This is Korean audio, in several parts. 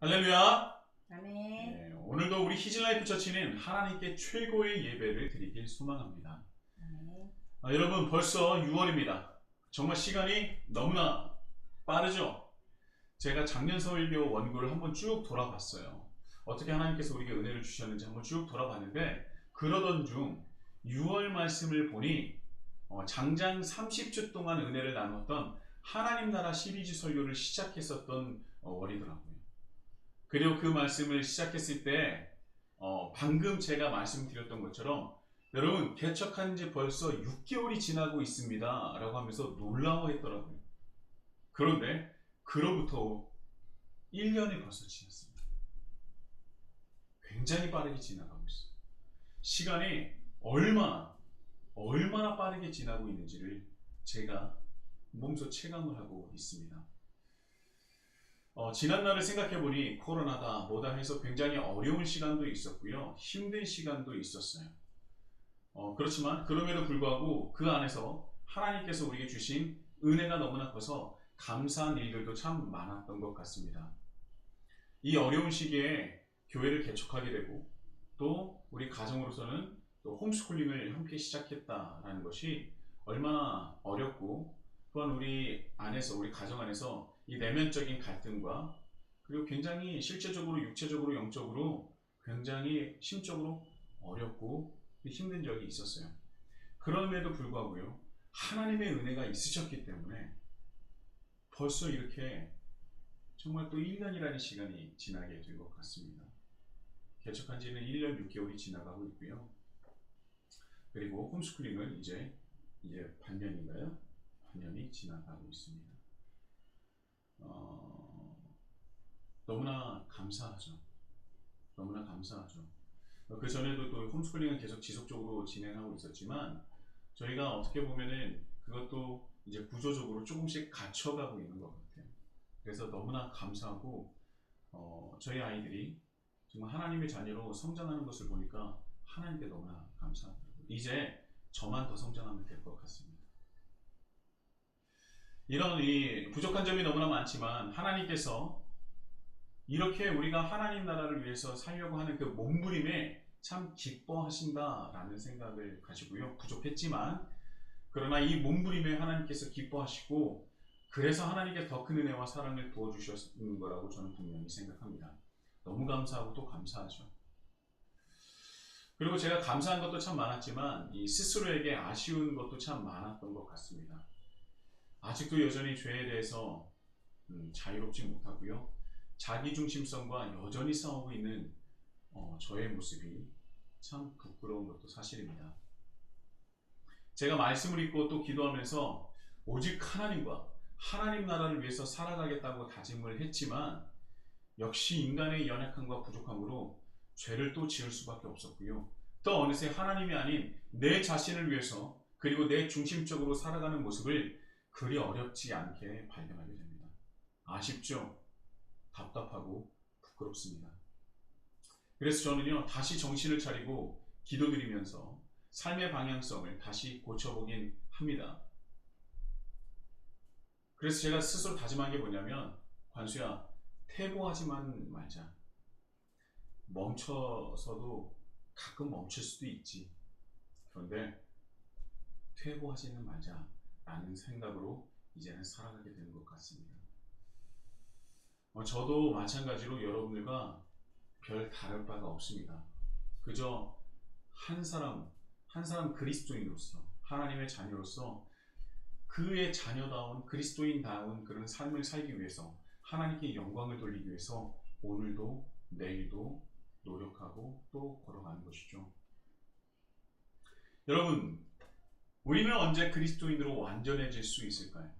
할렐루야. 아멘. 네, 오늘도 우리 히즐라이프 처치는 하나님께 최고의 예배를 드리길 소망합니다. 아멘. 여러분 벌써 6월입니다. 정말 시간이 너무나 빠르죠? 제가 작년 설교 원고를 한번 쭉 돌아봤어요. 어떻게 하나님께서 우리에게 은혜를 주셨는지 한번 쭉 돌아봤는데, 그러던 중 6월 말씀을 보니 장장 30주 동안 은혜를 나눴던 하나님 나라 시리즈 설교를 시작했었던 월이더라고요. 그리고 그 말씀을 시작했을 때 방금 제가 말씀드렸던 것처럼 여러분 개척한 지 벌써 6개월이 지나고 있습니다 라고 하면서 놀라워했더라고요. 그런데 그로부터 1년이 벌써 지났습니다. 굉장히 빠르게 지나가고 있어요. 시간이 얼마나 빠르게 지나고 있는지를 제가 몸소 체감을 하고 있습니다. 지난날을 생각해보니 코로나다 뭐다 해서 굉장히 어려운 시간도 있었고요. 힘든 시간도 있었어요. 그렇지만 그럼에도 불구하고 그 안에서 하나님께서 우리에게 주신 은혜가 너무나 커서 감사한 일들도 참 많았던 것 같습니다. 이 어려운 시기에 교회를 개척하게 되고 또 우리 가정으로서는 또 홈스쿨링을 함께 시작했다라는 것이 얼마나 어렵고, 또한 우리 가정 안에서 이 내면적인 갈등과 그리고 굉장히 실제적으로 육체적으로 영적으로 굉장히 심적으로 어렵고 힘든 적이 있었어요. 그럼에도 불구하고요, 하나님의 은혜가 있으셨기 때문에 벌써 이렇게 정말 또 1년이라는 시간이 지나게 된 것 같습니다. 개척한 지는 1년 6개월이 지나가고 있고요. 그리고 홈스쿨링은 이제 반년인가요? 반년이 지나가고 있습니다. 너무나 감사하죠. 너무나 감사하죠. 그 전에도 또 홈스쿨링은 계속 지속적으로 진행하고 있었지만 저희가 어떻게 보면은 그것도 이제 구조적으로 조금씩 갖춰가고 있는 것 같아요. 그래서 너무나 감사하고 저희 아이들이 정말 하나님의 자녀로 성장하는 것을 보니까 하나님께 너무나 감사하더라고요. 이제 저만 더 성장하면 될 것 같습니다. 이런 이 부족한 점이 너무나 많지만 하나님께서 이렇게 우리가 하나님 나라를 위해서 살려고 하는 그 몸부림에 참 기뻐하신다라는 생각을 가지고요. 부족했지만 그러나 이 몸부림에 하나님께서 기뻐하시고, 그래서 하나님께 더 큰 은혜와 사랑을 부어주셨는 거라고 저는 분명히 생각합니다. 너무 감사하고 또 감사하죠. 그리고 제가 감사한 것도 참 많았지만 이 스스로에게 아쉬운 것도 참 많았던 것 같습니다. 아직도 여전히 죄에 대해서 자유롭지 못하고요. 자기중심성과 여전히 싸우고 있는 저의 모습이 참 부끄러운 것도 사실입니다. 제가 말씀을 읽고 또 기도하면서 오직 하나님과 하나님 나라를 위해서 살아가겠다고 다짐을 했지만 역시 인간의 연약함과 부족함으로 죄를 또 지을 수밖에 없었고요. 또 어느새 하나님이 아닌 내 자신을 위해서 그리고 내 중심적으로 살아가는 모습을 그리 어렵지 않게 발견하게 됩니다. 아쉽죠? 답답하고 부끄럽습니다. 그래서 저는요, 다시 정신을 차리고 기도드리면서 삶의 방향성을 다시 고쳐보긴 합니다. 그래서 제가 스스로 다짐한 게 뭐냐면, 관수야, 퇴보하지만 말자. 멈춰서도 가끔 멈출 수도 있지. 그런데 퇴보하지는 말자 라는 생각으로 이제는 살아가게 되는 것 같습니다. 저도 마찬가지로 여러분들과 별 다를 바가 없습니다. 그저 한 사람 그리스도인으로서, 하나님의 자녀로서 그의 자녀다운 그리스도인다운 그런 삶을 살기 위해서, 하나님께 영광을 돌리기 위해서 오늘도 내일도 노력하고 또 걸어가는 것이죠. 여러분, 우리는 언제 그리스도인으로 완전해질 수 있을까요?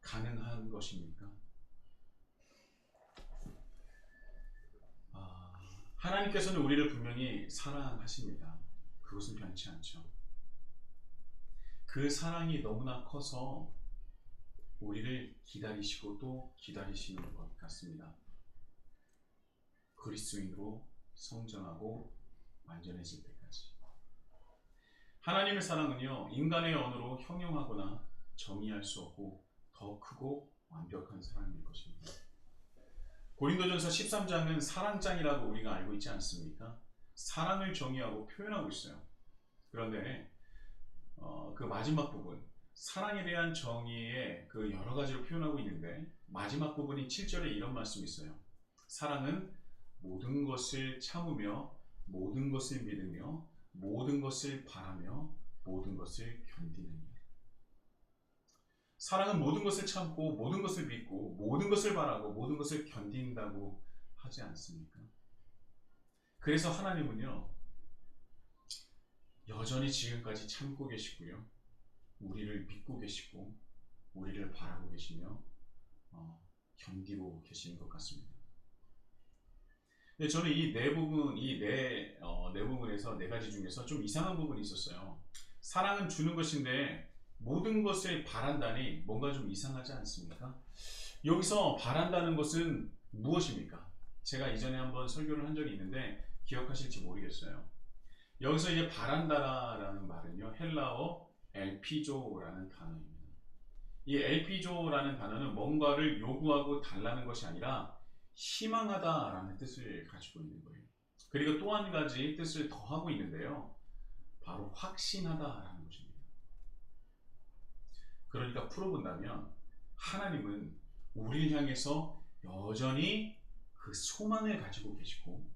가능한 것입니까? 하나님께서는 우리를 분명히 사랑하십니다. 그것은 변치 않죠. 그 사랑이 너무나 커서 우리를 기다리시고 또 기다리시는 것 같습니다. 그리스도인으로 성장하고 완전해질 때까지. 하나님의 사랑은요, 인간의 언어로 형용하거나 정의할 수 없고 더 크고 완벽한 사랑일 것입니다. 고린도전서 13장은 사랑장이라고 우리가 알고 있지 않습니까? 사랑을 정의하고 표현하고 있어요. 그런데 그 마지막 부분, 사랑에 대한 정의의 그 여러 가지로 표현하고 있는데 마지막 부분이 7절에 이런 말씀이 있어요. 사랑은 모든 것을 참으며 모든 것을 믿으며 모든 것을 바라며 모든 것을 견디느니라. 사랑은 모든 것을 참고 모든 것을 믿고 모든 것을 바라고 모든 것을 견딘다고 하지 않습니까? 그래서 하나님은요, 여전히 지금까지 참고 계시고요, 우리를 믿고 계시고 우리를 바라고 계시며 견디고 계시는 것 같습니다. 근데 저는 이 네 부분, 네 부분에서 네 가지 중에서 좀 이상한 부분이 있었어요. 사랑은 주는 것인데 모든 것을 바란다니 뭔가 좀 이상하지 않습니까? 여기서 바란다는 것은 무엇입니까? 제가 이전에 한번 설교를 한 적이 있는데 기억하실지 모르겠어요. 여기서 이제 바란다라는 말은요, 헬라어 엘피조라는 단어입니다. 이 엘피조라는 단어는 뭔가를 요구하고 달라는 것이 아니라 희망하다라는 뜻을 가지고 있는 거예요. 그리고 또 한 가지 뜻을 더하고 있는데요, 바로 확신하다라는 것입니다. 그러니까 풀어본다면 하나님은 우리를 향해서 여전히 그 소망을 가지고 계시고,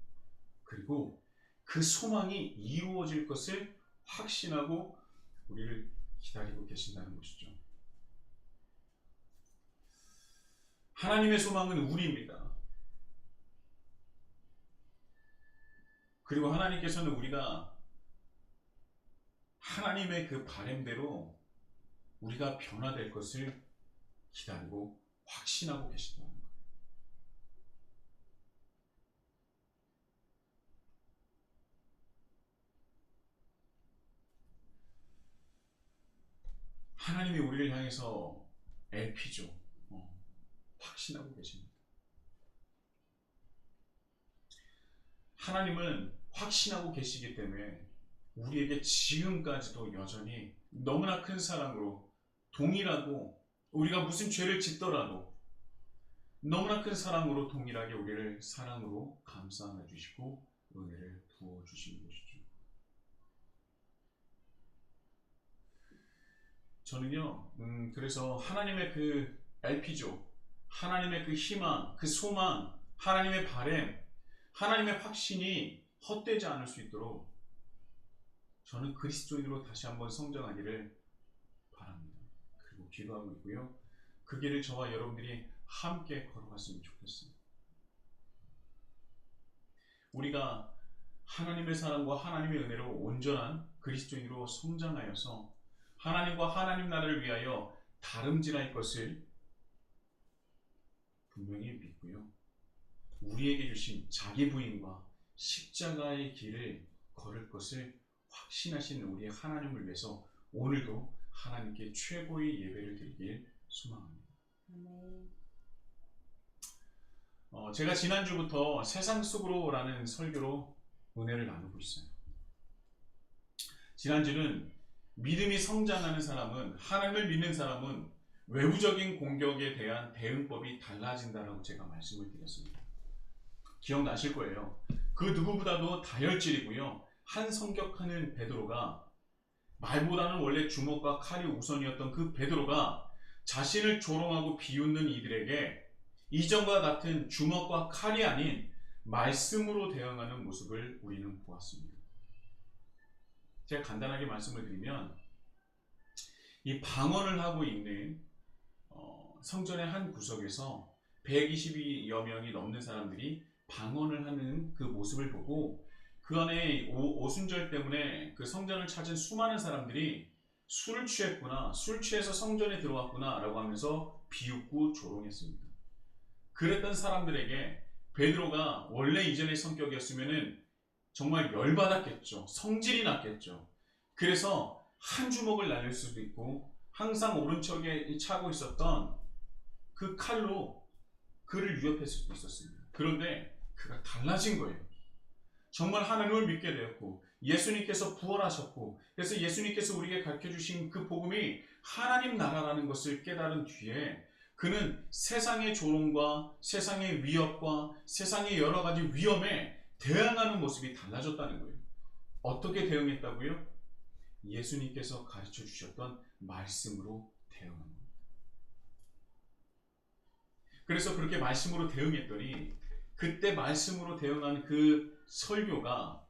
그리고 그 소망이 이루어질 것을 확신하고 우리를 기다리고 계신다는 것이죠. 하나님의 소망은 우리입니다. 그리고 하나님께서는 우리가 하나님의 그 바램대로 우리가 변화될 것을 기다리고 확신하고 계신다는 거예요. 하나님이 우리를 향해서 LP죠. 확신하고 계십니다. 하나님은 확신하고 계시기 때문에 우리에게 지금까지도 여전히 너무나 큰 사랑으로, 동일하고 우리가 무슨 죄를 짓더라도 너무나 큰 사랑으로 동일하게 우리를 사랑으로 감싸 안아주시고 은혜를 부어주시는 것이죠. 저는요, 그래서 하나님의 그 LP죠. 하나님의 그 희망, 그 소망, 하나님의 바램, 하나님의 확신이 헛되지 않을 수 있도록 저는 그리스도인으로 다시 한번 성장하기를 바랍니다. 그리고 기도하고 있고요. 그 길을 저와 여러분들이 함께 걸어갔으면 좋겠습니다. 우리가 하나님의 사랑과 하나님의 은혜로 온전한 그리스도인으로 성장하여서 하나님과 하나님 나라를 위하여 다름질할 것을 분명히 믿고요. 우리에게 주신 자기 부인과 십자가의 길을 걸을 것을 확신하시는 우리의 하나님을 위해서 오늘도 하나님께 최고의 예배를 드리길 소망합니다. 제가 지난주부터 세상 속으로라는 설교로 은혜를 나누고 있어요. 지난주는 믿음이 성장하는 사람은, 하나님을 믿는 사람은 외부적인 공격에 대한 대응법이 달라진다라고 제가 말씀을 드렸습니다. 기억나실 거예요. 그 누구보다도 다혈질이고요, 한 성격하는 베드로가, 말보다는 원래 주먹과 칼이 우선이었던 그 베드로가 자신을 조롱하고 비웃는 이들에게 이전과 같은 주먹과 칼이 아닌 말씀으로 대응하는 모습을 우리는 보았습니다. 제가 간단하게 말씀을 드리면, 이 방언을 하고 있는 성전의 한 구석에서 120여 명이 넘는 사람들이 방언을 하는 그 모습을 보고 그 안에 오순절 때문에 그 성전을 찾은 수많은 사람들이 술을 취했구나, 술 취해서 성전에 들어왔구나 라고 하면서 비웃고 조롱했습니다. 그랬던 사람들에게 베드로가 원래 이전의 성격이었으면 정말 열받았겠죠. 성질이 났겠죠. 그래서 한 주먹을 날릴 수도 있고 항상 오른쪽에 차고 있었던 그 칼로 그를 위협했을 수도 있었습니다. 그런데 그가 달라진 거예요. 정말 하나님을 믿게 되었고 예수님께서 부활하셨고, 그래서 예수님께서 우리에게 가르쳐주신 그 복음이 하나님 나라라는 것을 깨달은 뒤에 그는 세상의 조롱과 세상의 위협과 세상의 여러 가지 위험에 대응하는 모습이 달라졌다는 거예요. 어떻게 대응했다고요? 예수님께서 가르쳐 주셨던 말씀으로 대응한 겁니다. 그래서 그렇게 말씀으로 대응했더니 그때 말씀으로 대응한 그 설교가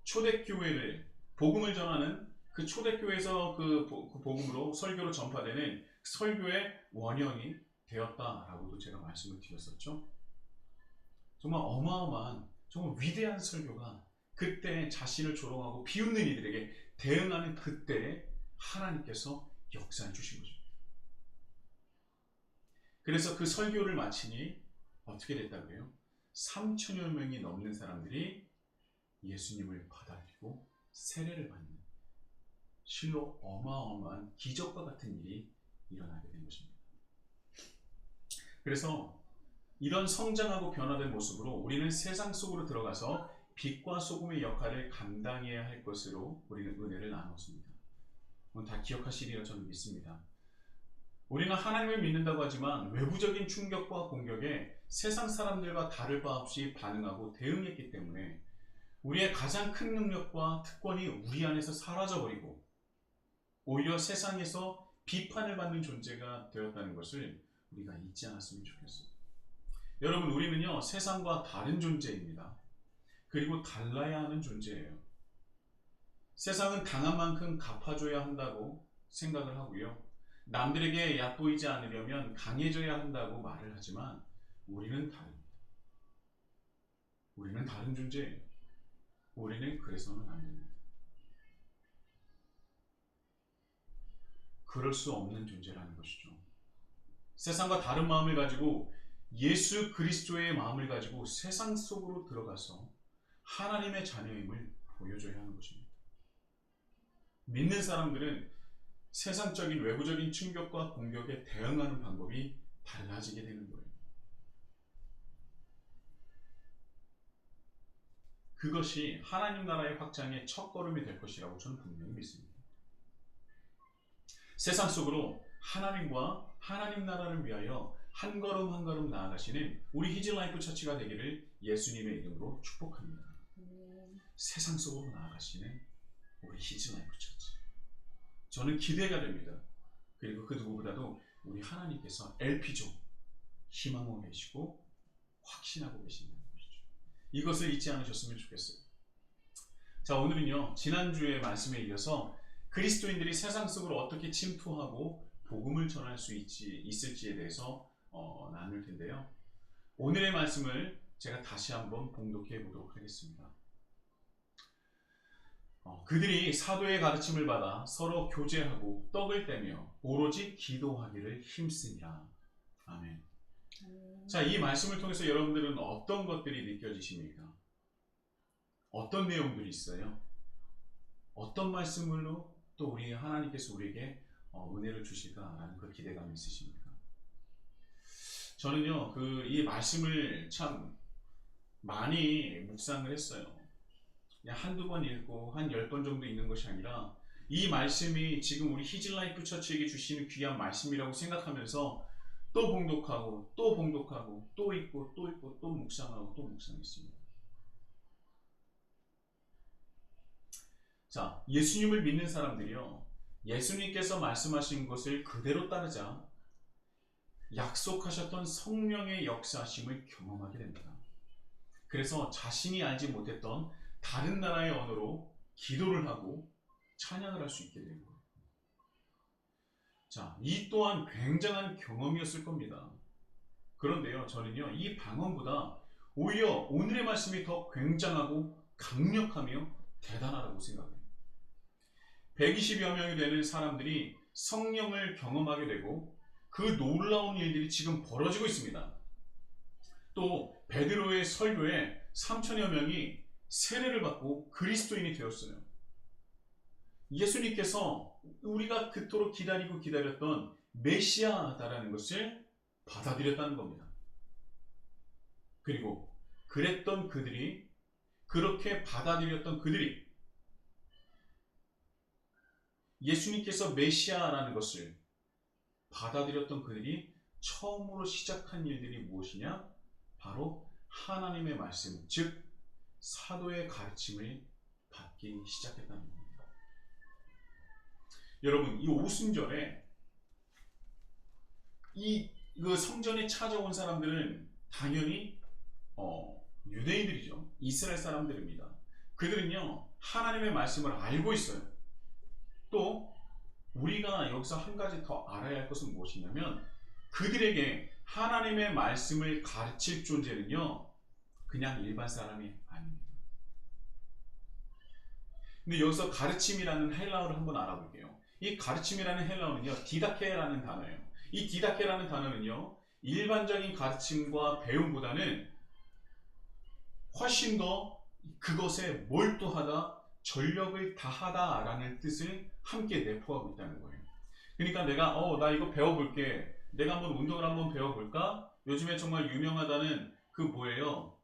초대교회를 복음을 전하는 그 초대교회에서 그 복음으로 설교로 전파되는 설교의 원형이 되었다라고도 제가 말씀을 드렸었죠. 정말 어마어마한 정말 위대한 설교가 그때 자신을 조롱하고 비웃는 이들에게 대응하는 그때 하나님께서 역사해 주신 거죠. 그래서 그 설교를 마치니 어떻게 됐다고요? 3천여 명이 넘는 사람들이 예수님을 받아들이고 세례를 받는 실로 어마어마한 기적과 같은 일이 일어나게 된 것입니다. 그래서 이런 성장하고 변화된 모습으로 우리는 세상 속으로 들어가서 빛과 소금의 역할을 감당해야 할 것으로 우리는 은혜를 나눴습니다. 다 기억하시리라 저는 믿습니다. 우리는 하나님을 믿는다고 하지만 외부적인 충격과 공격에 세상 사람들과 다를 바 없이 반응하고 대응했기 때문에 우리의 가장 큰 능력과 특권이 우리 안에서 사라져버리고 오히려 세상에서 비판을 받는 존재가 되었다는 것을 우리가 잊지 않았으면 좋겠어요. 여러분, 우리는요 세상과 다른 존재입니다. 그리고 달라야 하는 존재예요. 세상은 당한 만큼 갚아줘야 한다고 생각을 하고요. 남들에게 얕보이지 않으려면 강해져야 한다고 말을 하지만 우리는 다릅니다. 우리는 다른 존재예요. 우리는 그래서는 안 됩니다. 그럴 수 없는 존재라는 것이죠. 세상과 다른 마음을 가지고 예수 그리스도의 마음을 가지고 세상 속으로 들어가서 하나님의 자녀임을 보여줘야 하는 것입니다. 믿는 사람들은 세상적인 외부적인 충격과 공격에 대응하는 방법이 달라지게 되는 거예요. 그것이 하나님 나라의 확장의 첫걸음이 될 것이라고 저는 분명히 믿습니다. 세상 속으로 하나님과 하나님 나라를 위하여 한 걸음 한 걸음 나아가시는 우리 히즐라이프 처치가 되기를 예수님의 이름으로 축복합니다. 세상 속으로 나아가시는 우리 히즐라이프 처치. 저는 기대가 됩니다. 그리고 그 누구보다도 우리 하나님께서 LP죠. 희망하고 계시고 확신하고 계신다는 것이죠. 이것을 잊지 않으셨으면 좋겠어요. 자, 오늘은요 지난주의 말씀에 이어서 그리스도인들이 세상 속으로 어떻게 침투하고 복음을 전할 수 있을지에 대해서 나눌 텐데요. 오늘의 말씀을 제가 다시 한번 봉독해 보도록 하겠습니다. 그들이 사도의 가르침을 받아 서로 교제하고 떡을 떼며 오로지 기도하기를 힘쓰니라. 아멘. 자, 이 말씀을 통해서 여러분들은 어떤 것들이 느껴지십니까? 어떤 내용들이 있어요? 어떤 말씀으로 또 우리 하나님께서 우리에게 은혜를 주실까라는 그 기대감이 있으십니까? 저는요 이 말씀을 참 많이 묵상을 했어요. 그냥 한두 번 읽고 한 10번 정도 읽는 것이 아니라 이 말씀이 지금 우리 히즐라이프 처치에게 주시는 귀한 말씀이라고 생각하면서 또 봉독하고 또 봉독하고 또 읽고 또 읽고 또 묵상하고 또 묵상했습니다. 자, 예수님을 믿는 사람들이요 예수님께서 말씀하신 것을 그대로 따르자 약속하셨던 성령의 역사하심을 경험하게 됩니다. 그래서 자신이 알지 못했던 다른 나라의 언어로 기도를 하고 찬양을 할 수 있게 되는 거예요. 자, 이 또한 굉장한 경험이었을 겁니다. 그런데요, 저는요, 이 방언보다 오히려 오늘의 말씀이 더 굉장하고 강력하며 대단하다고 생각해요. 120여 명이 되는 사람들이 성령을 경험하게 되고 그 놀라운 일들이 지금 벌어지고 있습니다. 또 베드로의 설교에 3천여 명이 세례를 받고 그리스도인이 되었어요. 예수님께서 우리가 그토록 기다리고 기다렸던 메시아다라는 것을 받아들였다는 겁니다. 그리고 그랬던 그들이 그렇게 받아들였던 그들이 예수님께서 메시아라는 것을 받아들였던 그들이 처음으로 시작한 일들이 무엇이냐? 바로 하나님의 말씀, 즉 사도의 가르침을 받기 시작했다는 겁니다. 여러분, 이 오순절에 그 성전에 찾아온 사람들은 당연히 유대인들이죠. 이스라엘 사람들입니다. 그들은요, 하나님의 말씀을 알고 있어요. 또 우리가 여기서 한 가지 더 알아야 할 것은 무엇이냐면, 그들에게 하나님의 말씀을 가르칠 존재는요, 그냥 일반 사람이 아닙니다. 근데 여기서 가르침이라는 헬라어를 한번 알아볼게요. 이 가르침이라는 헬라어는요, 디다케라는 단어예요. 이 디다케라는 단어는요, 일반적인 가르침과 배움보다는 훨씬 더 그것에 몰두하다, 전력을 다하다 라는 뜻을 함께 내포하고 있다는 거예요. 그러니까 내가 나 이거 배워볼게, 내가 한번 운동을 한번 배워볼까? 요즘에 정말 유명하다는 그 뭐예요?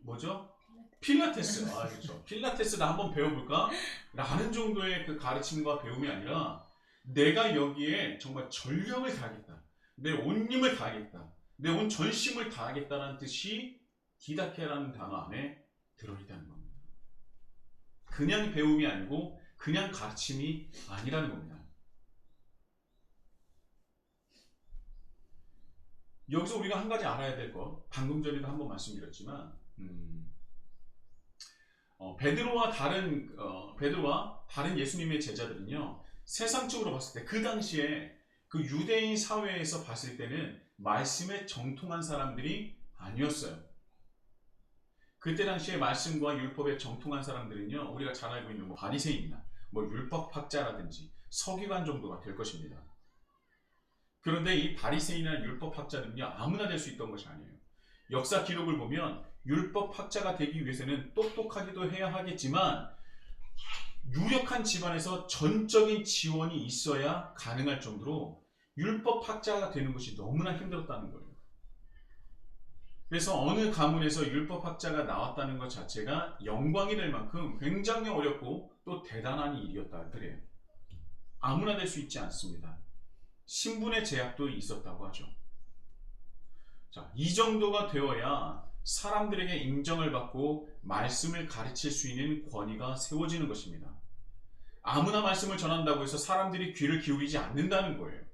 뭐죠? 필라테스. 그렇죠. 필라테스 나 한번 배워볼까? 라는 정도의 그 가르침과 배움이 아니라, 내가 여기에 정말 전력을 다하겠다, 내 온 힘을 다하겠다, 내 온 전심을 다하겠다는 뜻이 디다케라는 단어 안에 들어있다는 겁니다. 그냥 배움이 아니고 그냥 가르침이 아니라는 겁니다. 여기서 우리가 한 가지 알아야 될 것, 방금 전에도 한번 말씀드렸지만, 베드로와 다른 예수님의 제자들은요, 세상적으로 봤을 때 그 당시에 그 유대인 사회에서 봤을 때는 말씀에 정통한 사람들이 아니었어요. 그때 당시에 말씀과 율법에 정통한 사람들은요, 우리가 잘 알고 있는 바리새인이나 율법학자라든지 서기관 정도가 될 것입니다. 그런데 이 바리새인이나 율법학자는요, 아무나 될 수 있던 것이 아니에요. 역사 기록을 보면 율법학자가 되기 위해서는 똑똑하기도 해야 하겠지만, 유력한 집안에서 전적인 지원이 있어야 가능할 정도로 율법학자가 되는 것이 너무나 힘들었다는 거예요. 그래서 어느 가문에서 율법학자가 나왔다는 것 자체가 영광이 될 만큼 굉장히 어렵고 또 대단한 일이었다 그래요. 아무나 될 수 있지 않습니다. 신분의 제약도 있었다고 하죠. 자, 이 정도가 되어야 사람들에게 인정을 받고 말씀을 가르칠 수 있는 권위가 세워지는 것입니다. 아무나 말씀을 전한다고 해서 사람들이 귀를 기울이지 않는다는 거예요.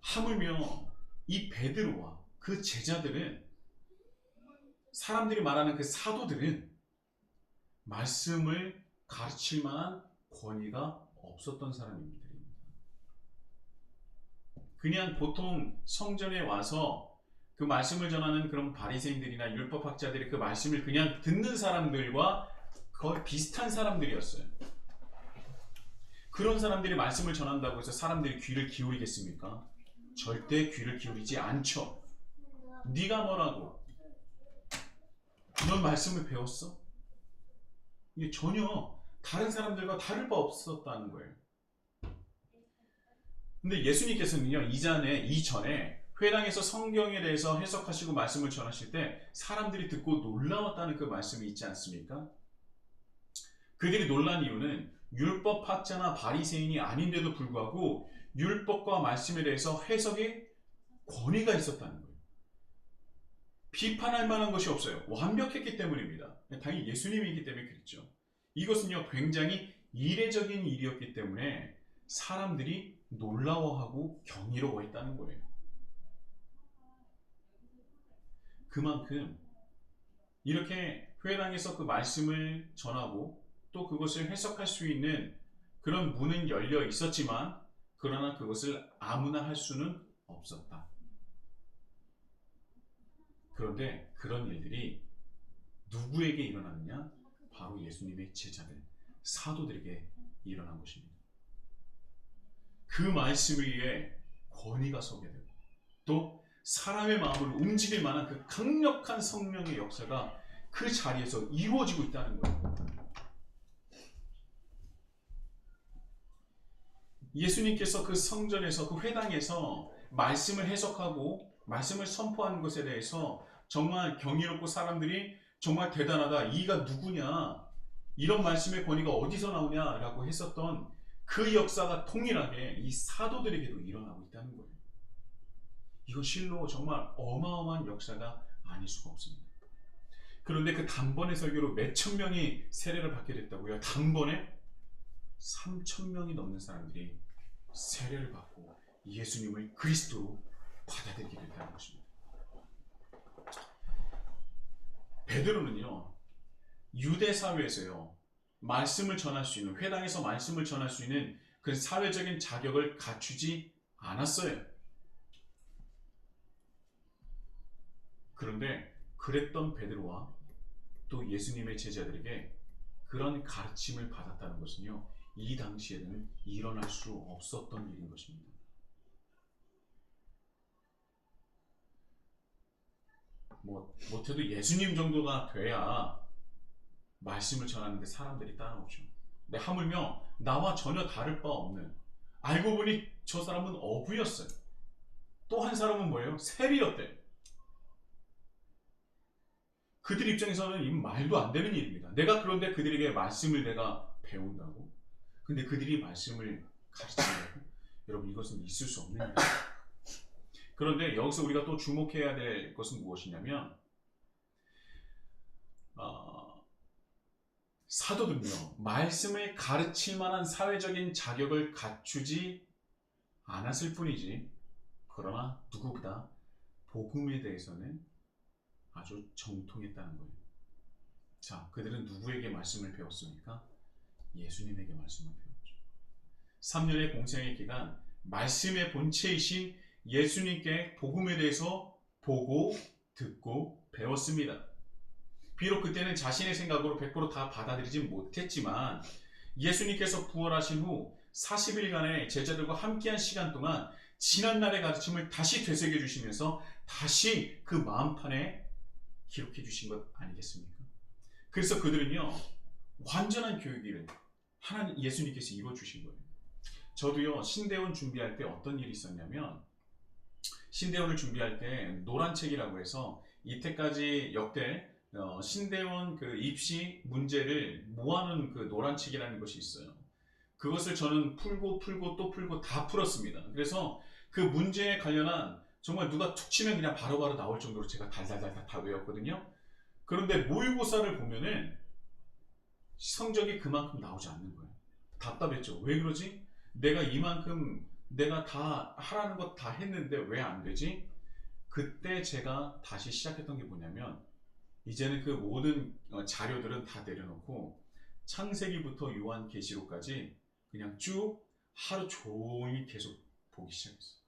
하물며 이 베드로와 그 제자들은, 사람들이 말하는 그 사도들은 말씀을 가르칠 만한 권위가 없었던 사람입니다. 그냥 보통 성전에 와서 그 말씀을 전하는 그런 바리새인들이나 율법학자들이 그 말씀을 그냥 듣는 사람들과 거의 비슷한 사람들이었어요. 그런 사람들이 말씀을 전한다고 해서 사람들이 귀를 기울이겠습니까? 절대 귀를 기울이지 않죠. 네가 뭐라고? 넌 말씀을 배웠어? 이게 전혀 다른 사람들과 다를 바 없었다는 거예요. 근데 예수님께서는요, 이전에 회당에서 성경에 대해서 해석하시고 말씀을 전하실 때 사람들이 듣고 놀라웠다는 그 말씀이 있지 않습니까? 그들이 놀란 이유는 율법학자나 바리새인이 아닌데도 불구하고 율법과 말씀에 대해서 해석에 권위가 있었다는 거예요. 비판할 만한 것이 없어요. 완벽했기 때문입니다. 당연히 예수님이기 때문에 그랬죠. 이것은요, 굉장히 이례적인 일이었기 때문에 사람들이 놀라워하고 경이로워했다는 거예요. 그만큼 이렇게 회당에서 그 말씀을 전하고 또 그것을 해석할 수 있는 그런 문은 열려 있었지만, 그러나 그것을 아무나 할 수는 없었다. 그런데 그런 일들이 누구에게 일어났느냐? 바로 예수님의 제자들, 사도들에게 일어난 것입니다. 그 말씀 위에 권위가 서게 되고, 또 사람의 마음을 움직일 만한 그 강력한 성령의 역사가 그 자리에서 이루어지고 있다는 거예요. 예수님께서 그 성전에서, 그 회당에서 말씀을 해석하고 말씀을 선포하는 것에 대해서 정말 경이롭고 사람들이 정말 대단하다, 이가 누구냐, 이런 말씀의 권위가 어디서 나오냐라고 했었던 그 역사가 통일하게 이 사도들에게도 일어나고 있다는 거예요. 이건 실로 정말 어마어마한 역사가 아닐 수가 없습니다. 그런데 그 단번에 설교로 몇천 명이 세례를 받게 됐다고요. 단번에 3천 명이 넘는 사람들이 세례를 받고 예수님을 그리스도로 받아들이게 됐다는 것입니다. 베드로는요, 유대 사회에서요, 말씀을 전할 수 있는, 회당에서 말씀을 전할 수 있는 그 사회적인 자격을 갖추지 않았어요. 그런데 그랬던 베드로와 또 예수님의 제자들에게 그런 가르침을 받았다는 것은요, 이 당시에는 일어날 수 없었던 일인 것입니다. 못해도 예수님 정도가 돼야 말씀을 전하는데 사람들이 따라오죠. 근데 하물며 나와 전혀 다를 바 없는, 알고 보니 저 사람은 어부였어요. 또 한 사람은 뭐예요? 세리였대. 그들 입장에서는 이 말도 안 되는 일입니다. 내가 그런데 그들에게 말씀을 내가 배운다고? 근데 그들이 말씀을 가르친다고? 여러분, 이것은 있을 수 없는 일이에요. 그런데 여기서 우리가 또 주목해야 될 것은 무엇이냐면, 사도들은요, 말씀을 가르칠 만한 사회적인 자격을 갖추지 않았을 뿐이지, 그러나 누구보다 복음에 대해서는 아주 정통했다는 거예요. 자, 그들은 누구에게 말씀을 배웠습니까? 예수님에게 말씀을 배웠죠. 3년의 공생의 기간, 말씀의 본체이신 예수님께 복음에 대해서 보고 듣고 배웠습니다. 비록 그때는 자신의 생각으로 100%다 받아들이지 못했지만 예수님께서 부활하신 후 40일간의 제자들과 함께한 시간 동안 지난날의 가르침을 다시 되새겨 주시면서 다시 그 마음판에 기록해 주신 것 아니겠습니까? 그래서 그들은요, 완전한 교육을 하나님 예수님께서 이루어 주신 거예요. 저도요, 신대원 준비할 때 어떤 일이 있었냐면, 신대원을 준비할 때 노란책이라고 해서 이때까지 역대 신대원 그 입시 문제를 모아놓은 그 노란책이라는 것이 있어요. 그것을 저는 풀고 또 풀고 다 풀었습니다. 그래서 그 문제에 관련한, 정말 누가 툭 치면 그냥 바로바로 나올 정도로 제가 달달달 다 외웠거든요. 그런데 모의고사를 보면은 성적이 그만큼 나오지 않는 거예요. 답답했죠. 왜 그러지? 내가 이만큼 내가 다 하라는 것 다 했는데 왜 안 되지? 그때 제가 다시 시작했던 게 뭐냐면, 이제는 그 모든 자료들은 다 내려놓고 창세기부터 요한계시록까지 그냥 쭉 하루 종일 계속 보기 시작했어요.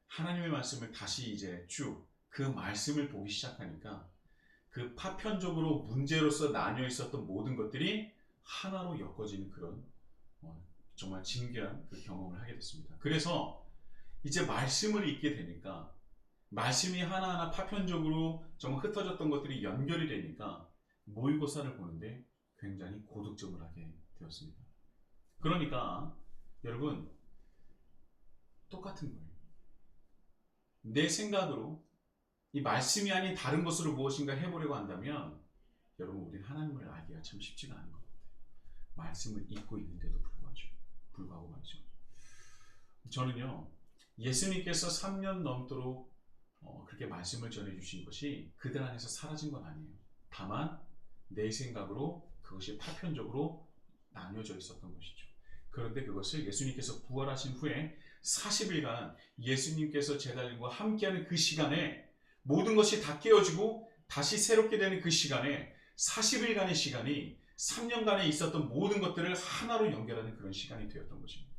하나님의 말씀을 다시 이제 쭉 그 말씀을 보기 시작하니까 그 파편적으로 문제로서 나뉘어 있었던 모든 것들이 하나로 엮어지는 그런 정말 진귀한 그 경험을 하게 됐습니다. 그래서 이제 말씀을 읽게 되니까 말씀이 하나하나 파편적으로 정말 흩어졌던 것들이 연결이 되니까 모의고사를 보는데 굉장히 고득점을 하게 되었습니다. 그러니까 여러분, 똑같은 거예요. 내 생각으로 이 말씀이 아닌 다른 것으로 무엇인가 해보려고 한다면 여러분, 우리는 하나님을 알기가 참 쉽지가 않은 것 같아요. 말씀을 읽고 있는데도 불구하고 말이죠. 저는요, 예수님께서 3년 넘도록 그렇게 말씀을 전해주신 것이 그들 안에서 사라진 건 아니에요. 다만 내 생각으로 그것이 파편적으로 나뉘어져 있었던 것이죠. 그런데 그것을 예수님께서 부활하신 후에 40일간 예수님께서 제자들과 함께하는 그 시간에 모든 것이 다 깨어지고 다시 새롭게 되는 그 시간에 40일간의 시간이 3년간에 있었던 모든 것들을 하나로 연결하는 그런 시간이 되었던 것입니다.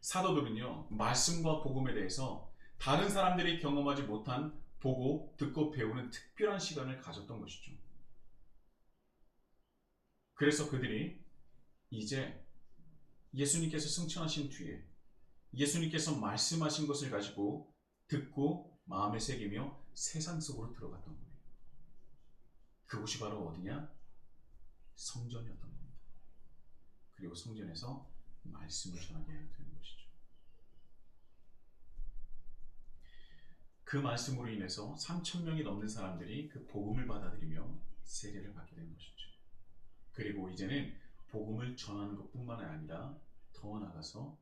사도들은요, 말씀과 복음에 대해서 다른 사람들이 경험하지 못한 보고 듣고 배우는 특별한 시간을 가졌던 것이죠. 그래서 그들이 이제 예수님께서 승천하신 뒤에 예수님께서 말씀하신 것을 가지고 듣고 마음에 새기며 세상 속으로 들어갔던 거예요. 그곳이 바로 어디냐? 성전이었던 겁니다. 그리고 성전에서 말씀을 전하게 되는 것이죠. 그 말씀으로 인해서 3,000명이 넘는 사람들이 그 복음을 받아들이며 세례를 받게 되는 것이죠. 그리고 이제는 복음을 전하는 것뿐만 아니라 더 나가서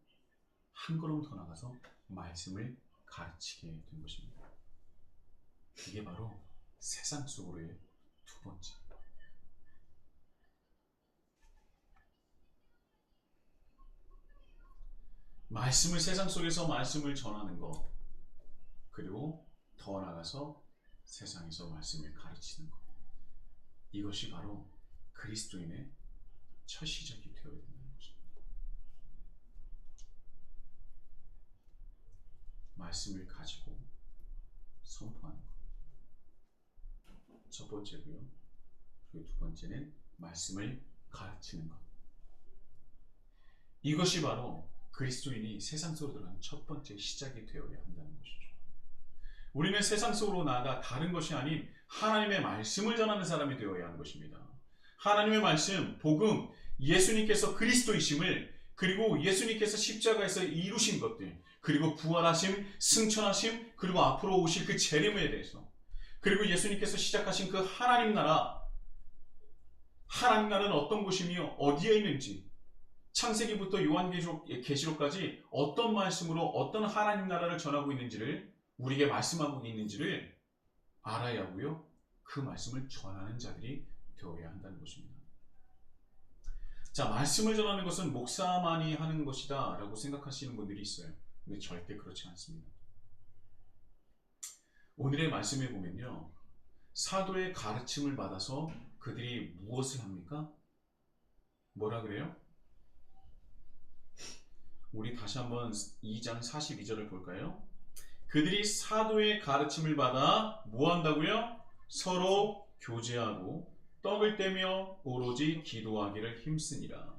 한 걸음 더 나가서 말씀을 가르치게 된 것입니다. 이게 바로 세상 속으로의 두 번째. 말씀을 세상 속에서 말씀을 전하는 것, 그리고 더 나가서 세상에서 말씀을 가르치는 것. 이것이 바로 그리스도인의 첫 시작이 되어야 된다는 것입니다. 말씀을 가지고 선포하는 것. 첫 번째고요. 그리고 두 번째는 말씀을 가르치는 것. 이것이 바로 그리스도인이 세상 속으로 들어가는 첫 번째 시작이 되어야 한다는 것이죠. 우리는 세상 속으로 나아가 다른 것이 아닌 하나님의 말씀을 전하는 사람이 되어야 하는 것입니다. 하나님의 말씀, 복음, 예수님께서 그리스도이심을, 그리고 예수님께서 십자가에서 이루신 것들, 그리고 부활하심, 승천하심, 그리고 앞으로 오실 그 재림에 대해서, 그리고 예수님께서 시작하신 그 하나님 나라, 하나님 나라는 어떤 곳이며 어디에 있는지, 창세기부터 요한계시록까지 어떤 말씀으로 어떤 하나님 나라를 전하고 있는지를, 우리에게 말씀하고 있는지를 알아야 하고요. 그 말씀을 전하는 자들이 되어야 한다는 것입니다. 자, 말씀을 전하는 것은 목사만이 하는 것이다 라고 생각하시는 분들이 있어요. 근데 절대 그렇지 않습니다. 오늘의 말씀에 보면요, 사도의 가르침을 받아서 그들이 무엇을 합니까? 뭐라 그래요? 우리 다시 한번 2장 42절을 볼까요? 그들이 사도의 가르침을 받아 뭐 한다고요? 서로 교제하고 떡을 떼며 오로지 기도하기를 힘쓰니라.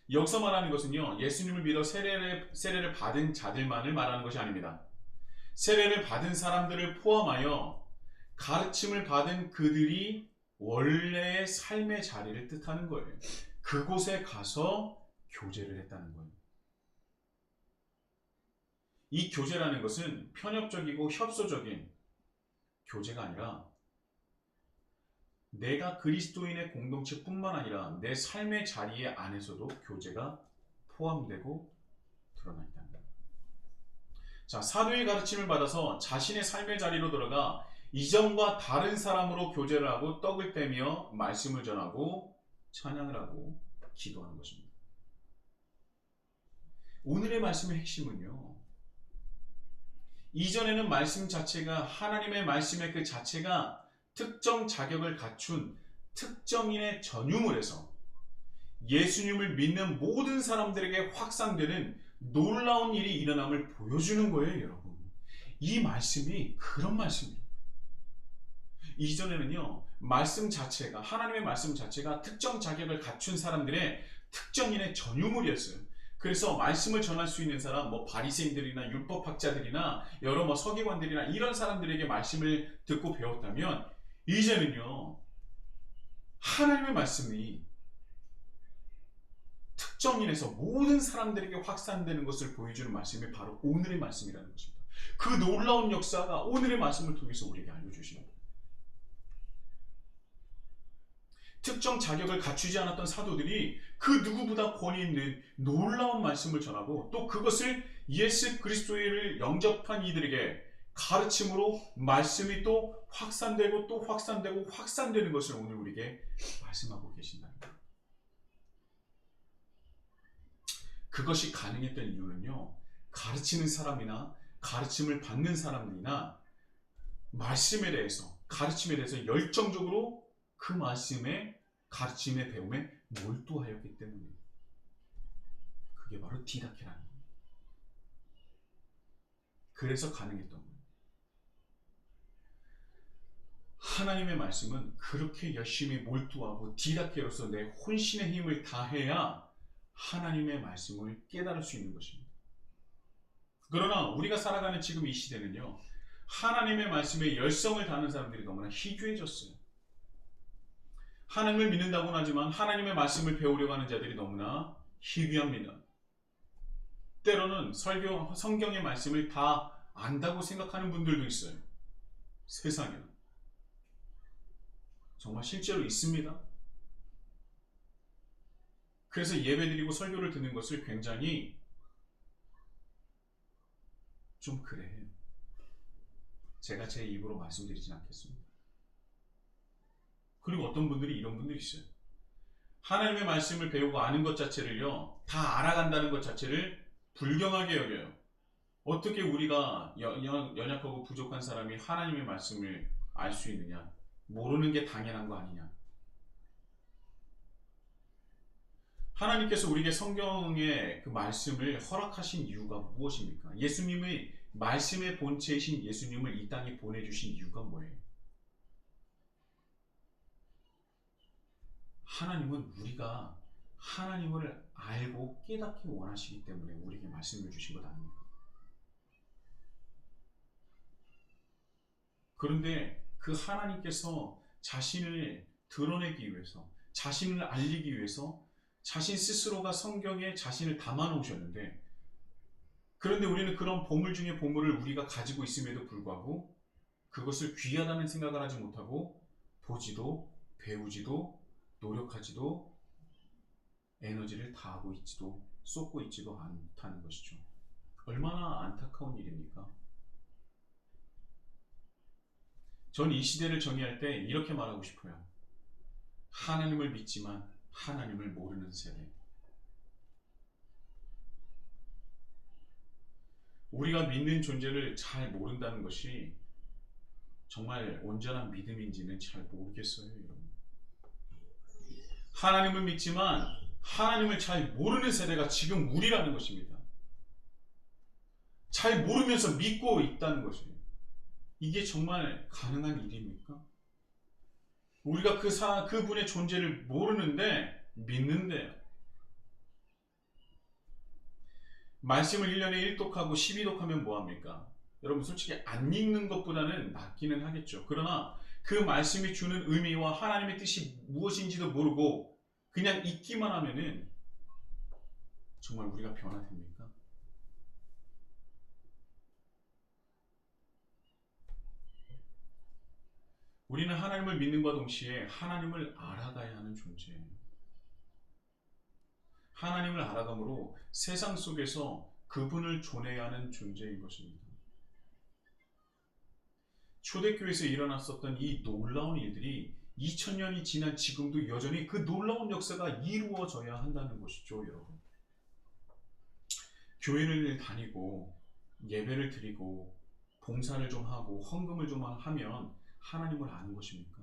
여기서 말하는 것은요, 예수님을 믿어 세례를 받은 자들만을 말하는 것이 아닙니다. 세례를 받은 사람들을 포함하여 가르침을 받은 그들이 원래의 삶의 자리를 뜻하는 거예요. 그곳에 가서 교제를 했다는 거예요. 이 교제라는 것은 편협적이고 협소적인 교제가 아니라 내가 그리스도인의 공동체뿐만 아니라 내 삶의 자리에 안에서도 교제가 포함되고 드러나 있다는 거예요. 자, 사도의 가르침을 받아서 자신의 삶의 자리로 들어가 이전과 다른 사람으로 교제를 하고 떡을 떼며 말씀을 전하고 찬양을 하고 기도하는 것입니다. 오늘의 말씀의 핵심은요, 이전에는 말씀 자체가, 하나님의 말씀의 그 자체가 특정 자격을 갖춘 특정인의 전유물에서 예수님을 믿는 모든 사람들에게 확산되는 놀라운 일이 일어남을 보여주는 거예요, 여러분. 이 말씀이 그런 말씀이에요. 이전에는요, 말씀 자체가, 하나님의 말씀 자체가 특정 자격을 갖춘 사람들의 특정인의 전유물이었어요. 그래서 말씀을 전할 수 있는 사람, 바리새인들이나 율법학자들이나 여러 서기관들이나 이런 사람들에게 말씀을 듣고 배웠다면, 이제는요, 하나님의 말씀이 특정인에서 모든 사람들에게 확산되는 것을 보여주는 말씀이 바로 오늘의 말씀이라는 것입니다. 그 놀라운 역사가 오늘의 말씀을 통해서 우리에게 알려주시는 거예요. 특정 자격을 갖추지 않았던 사도들이 그 누구보다 권위 있는 놀라운 말씀을 전하고, 또 그것을 예수 그리스도를 영접한 이들에게 가르침으로 말씀이 또 확산되고 또 확산되고 확산되는 것을 오늘 우리에게 말씀하고 계신다는 거예요. 그것이 가능했던 이유는요, 가르치는 사람이나 가르침을 받는 사람들이나 말씀에 대해서, 가르침에 대해서 열정적으로 그 말씀의 가르침의 배움에 몰두하였기 때문에, 그게 바로 디다케라는 거예요. 그래서 가능했던 거예요. 하나님의 말씀은 그렇게 열심히 몰두하고 디다케로서 내 혼신의 힘을 다해야 하나님의 말씀을 깨달을 수 있는 것입니다. 그러나 우리가 살아가는 지금 이 시대는요, 하나님의 말씀에 열성을 다하는 사람들이 너무나 희귀해졌어요. 하나님을 믿는다고는 하지만 하나님의 말씀을 배우려고 하는 자들이 너무나 희귀합니다. 때로는 성경의 말씀을 다 안다고 생각하는 분들도 있어요. 세상에는. 정말 실제로 있습니다. 그래서 예배드리고 설교를 듣는 것을 굉장히 좀 그래 해요. 제가 제 입으로 말씀드리진 않겠습니다. 그리고 어떤 분들이 이런 분들이 있어요. 하나님의 말씀을 배우고 아는 것 자체를요, 다 알아간다는 것 자체를 불경하게 여겨요. 어떻게 우리가 연약하고 부족한 사람이 하나님의 말씀을 알 수 있느냐? 모르는 게 당연한 거 아니냐? 하나님께서 우리에게 성경의 그 말씀을 허락하신 이유가 무엇입니까? 예수님의 말씀의 본체이신 예수님을 이 땅에 보내주신 이유가 뭐예요? 하나님은 우리가 하나님을 알고 깨닫기 원하시기 때문에 우리에게 말씀을 주신 것 아닙니까? 그런데 그 하나님께서 자신을 드러내기 위해서, 자신을 알리기 위해서 자신 스스로가 성경에 자신을 담아 놓으셨는데, 그런데 우리는 그런 보물 중에 보물을 우리가 가지고 있음에도 불구하고 그것을 귀하다는 생각을 하지 못하고 보지도 배우지도 노력하지도 에너지를 다하고 있지도 쏟고 있지도 않다는 것이죠. 얼마나 안타까운 일입니까? 전 이 시대를 정의할 때 이렇게 말하고 싶어요. 하나님을 믿지만 하나님을 모르는 세대. 우리가 믿는 존재를 잘 모른다는 것이 정말 온전한 믿음인지는 잘 모르겠어요, 여러분. 하나님을 믿지만 하나님을 잘 모르는 세대가 지금 우리라는 것입니다. 잘 모르면서 믿고 있다는 것이에요. 이게 정말 가능한 일입니까? 우리가 그분의 존재를 모르는데 믿는데요. 말씀을 1년에 1독하고 12독하면 뭐합니까? 여러분 솔직히 안 읽는 것보다는 낫기는 하겠죠. 그러나 그 말씀이 주는 의미와 하나님의 뜻이 무엇인지도 모르고 그냥 읽기만 하면은 정말 우리가 변화됩니까? 우리는 하나님을 믿는과 동시에 하나님을 알아가야 하는 존재예요. 하나님을 알아감으로 세상 속에서 그분을 존해야 하는 존재인 것입니다. 초대교회에서 일어났었던 이 놀라운 일들이 2000년이 지난 지금도 여전히 그 놀라운 역사가 이루어져야 한다는 것이죠, 여러분. 교회를 다니고 예배를 드리고 봉사를 좀 하고 헌금을 좀 하면 하나님을 아는 것입니까?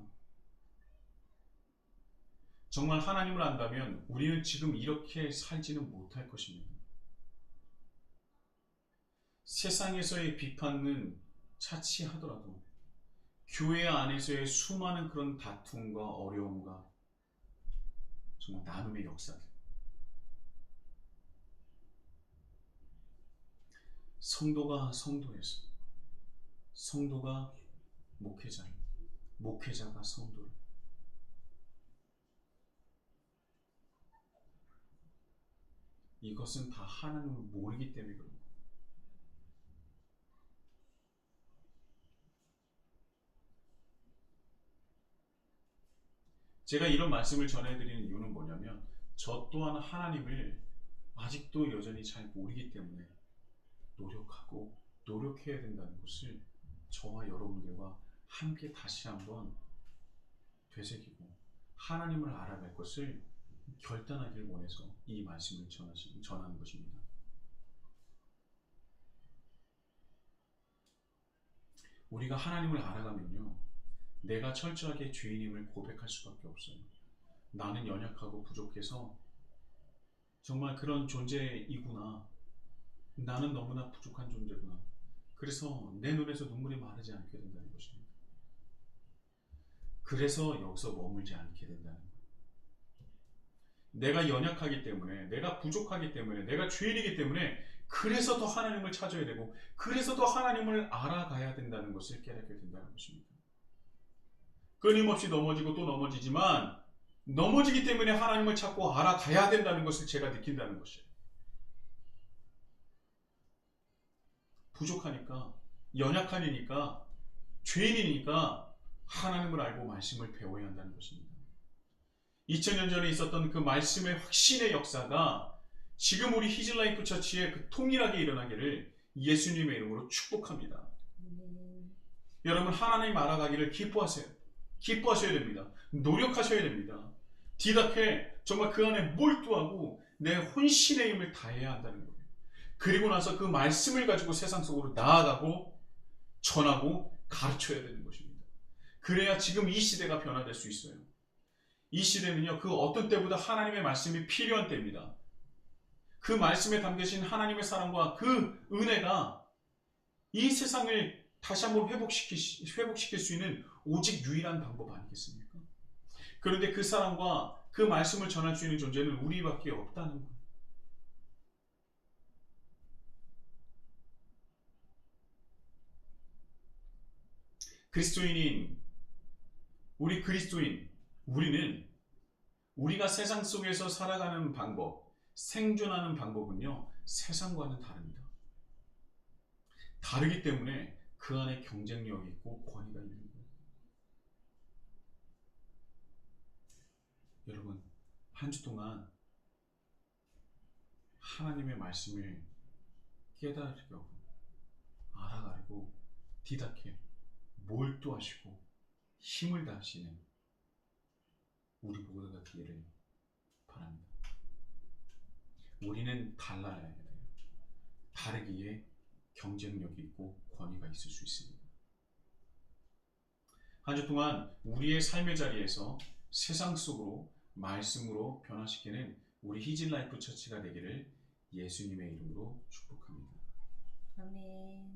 정말 하나님을 안다면 우리는 지금 이렇게 살지는 못할 것입니다. 세상에서의 비판은 차치하더라도 교회 안에서의 수많은 그런 다툼과 어려움과 정말 나눔의 역사들, 성도가 성도에서, 성도가 목회자를, 목회자가 성도를, 이것은 다 하나님을 모르기 때문에 그렇습니다. 제가 이런 말씀을 전해드리는 이유는 뭐냐면 저 또한 하나님을 아직도 여전히 잘 모르기 때문에 노력하고 노력해야 된다는 것을 저와 여러분들과 함께 다시 한번 되새기고 하나님을 알아갈 것을 결단하길 원해서 이 말씀을 전하는 것입니다. 우리가 하나님을 알아가면요, 내가 철저하게 죄인임을 고백할 수밖에 없어요. 나는 연약하고 부족해서 정말 그런 존재이구나. 나는 너무나 부족한 존재구나. 그래서 내 눈에서 눈물이 마르지 않게 된다는 것입니다. 그래서 여기서 머물지 않게 된다는 거예요. 내가 연약하기 때문에, 내가 부족하기 때문에, 내가 죄인이기 때문에 그래서 더 하나님을 찾아야 되고 그래서 더 하나님을 알아가야 된다는 것을 깨닫게 된다는 것입니다. 끊임없이 넘어지고 또 넘어지지만 넘어지기 때문에 하나님을 찾고 알아가야 된다는 것을 제가 느낀다는 것이에요. 부족하니까, 연약하니까, 죄인이니까 하나님을 알고 말씀을 배워야 한다는 것입니다. 2000년 전에 있었던 그 말씀의 확신의 역사가 지금 우리 히즐라이프 처치에 그 통일하게 일어나기를 예수님의 이름으로 축복합니다. 여러분, 하나님 알아가기를 기뻐하세요. 기뻐하셔야 됩니다. 노력하셔야 됩니다. 디다케 정말 그 안에 몰두하고 내 혼신의 힘을 다해야 한다는 거예요. 그리고 나서 그 말씀을 가지고 세상 속으로 나아가고 전하고 가르쳐야 되는 것입니다. 그래야 지금 이 시대가 변화될 수 있어요. 이 시대는요, 그 어떤 때보다 하나님의 말씀이 필요한 때입니다. 그 말씀에 담겨진 하나님의 사랑과 그 은혜가 이 세상을 다시 한번 회복시킬 수 있는 오직 유일한 방법 아니겠습니까? 그런데 그 사랑과 그 말씀을 전할 수 있는 존재는 우리밖에 없다는 거예요. 그리스도인인 우리 그리스도인, 우리는 우리가 세상 속에서 살아가는 방법, 생존하는 방법은요, 세상과는 다릅니다. 다르기 때문에 그 안에 경쟁력이 있고 권위가 있는 거예요. 여러분, 한 주 동안 하나님의 말씀을 깨달으려고, 알아가려고 디다케 몰두하시고 힘을 다하시는 우리 모두가 되기를 바랍니다. 우리는 달라야 돼요. 다르기에 경쟁력이 있고 권위가 있을 수 있습니다. 한 주 동안 우리의 삶의 자리에서 세상 속으로 말씀으로 변화시키는 우리 히즐라이프 처치가 되기를 예수님의 이름으로 축복합니다. 아멘.